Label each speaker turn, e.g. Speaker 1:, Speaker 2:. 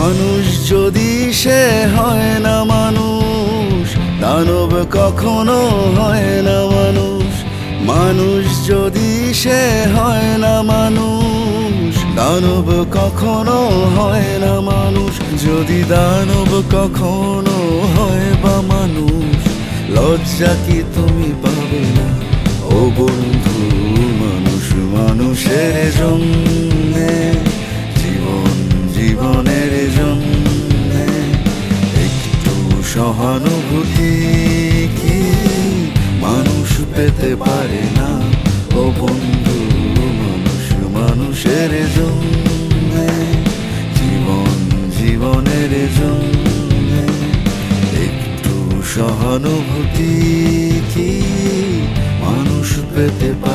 Speaker 1: মানুষ যদি সে হয় না মানুষ, দানব কখনো হয় না মানুষ। মানুষ যদি সে হয় না মানুষ, দানব কখনো হয় না মানুষ। যদি দানব কখনো হয় বা মানুষ, লজ্জা কি তুমি পাবে না ও বন্ধু? মানুষ মানুষের জন্যে, জীবন জীবনের জন্যে একটু সহানুভূতি কি মানুষ পেতে পারে না ও বন্ধু? মানুষ মানুষের জন্যে, জীবন জীবনের জন্যে একটু সহানুভূতি কি মানুষ পেতে পারে